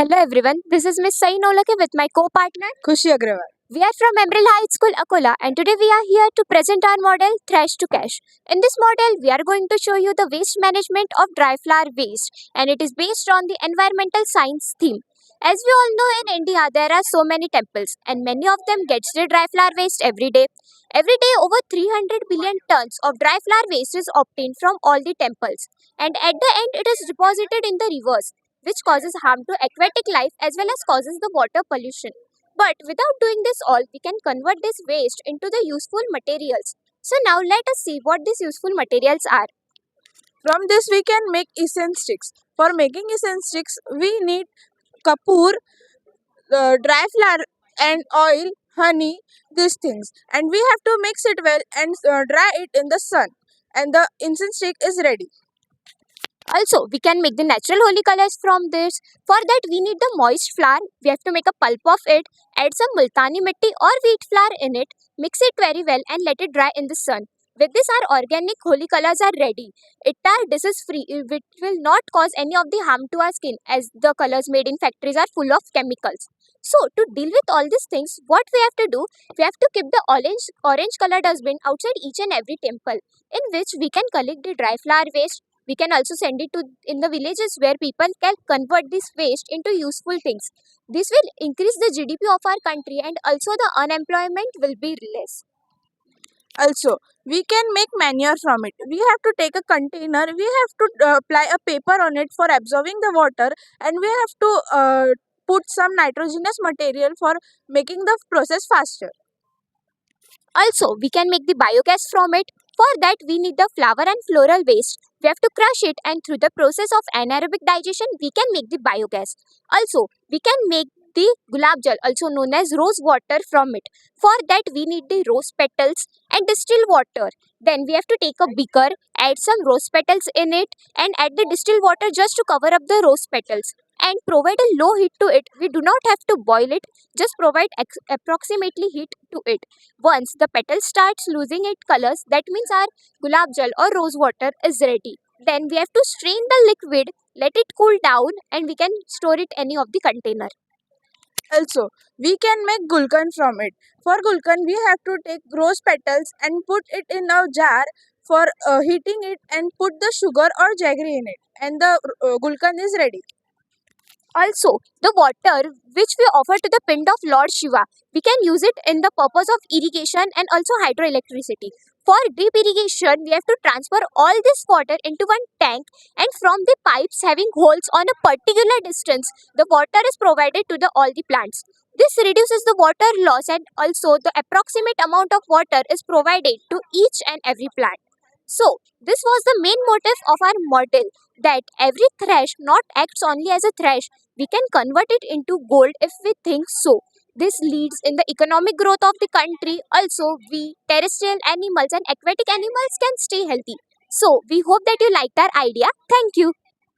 Hello everyone, this is Miss Sain Olake with my co-partner. Khushi Agrawal. We are from Emerald High School, Akola, and today we are here to present our model Thresh to Cash. In this model, we are going to show you the waste management of dry flower waste, and it is based on the environmental science theme. As we all know, in India there are so many temples, and many of them gets their dry flower waste every day. Every day, over 300 billion tons of dry flower waste is obtained from all the temples, and at the end, it is deposited in the rivers, which causes harm to aquatic life as well as causes the water pollution. But without doing this all, we can convert this waste into the useful materials. So now let us see what these useful materials are. From this we can make essence sticks. For making essence sticks we need kapoor, dry flour and oil, honey, these things. And we have to mix it well and dry it in the sun. And the incense stick is ready. Also, we can make the natural holy colors from this. For that, we need the moist flour. We have to make a pulp of it, add some multani mitti or wheat flour in it, mix it very well and let it dry in the sun. With this, our organic holy colors are ready. It are disease free. It will not cause any of the harm to our skin as the colors made in factories are full of chemicals. So, to deal with all these things, what we have to do, we have to keep the orange color dustbin outside each and every temple, in which we can collect the dry flower waste. We can also send it to in the villages where people can convert this waste into useful things. This will increase the GDP of our country and also the unemployment will be less. Also, we can make manure from it. We have to take a container, we have to apply a paper on it for absorbing the water, and we have to put some nitrogenous material for making the process faster. Also, we can make the biogas from it. For that, we need the flower and floral waste. We have to crush it, and through the process of anaerobic digestion, we can make the biogas. Also, we can make the gulab jal, also known as rose water, from it. For that, we need the rose petals and distilled water. Then we have to take a beaker, add some rose petals in it, and add the distilled water just to cover up the rose petals. And provide a low heat to it. We do not have to boil it, just provide approximately heat to it. Once the petal starts losing its colors, that means our gulab jal or rose water is ready. Then we have to strain the liquid, let it cool down, and we can store it any of the container. Also, we can make gulkan from it. For gulkan, we have to take rose petals and put it in a jar for heating it and put the sugar or jaggery in it. And the gulkan is ready. Also, the water which we offer to the pind of Lord Shiva, we can use it in the purpose of irrigation and also hydroelectricity. For drip irrigation, we have to transfer all this water into one tank, and from the pipes having holes on a particular distance, the water is provided to all the plants. This reduces the water loss, and also the approximate amount of water is provided to each and every plant. So, this was the main motive of our model, that every thresh not acts only as a thresh, we can convert it into gold if we think so. This leads in the economic growth of the country. Also, we terrestrial animals and aquatic animals can stay healthy. So, we hope that you liked our idea. Thank you.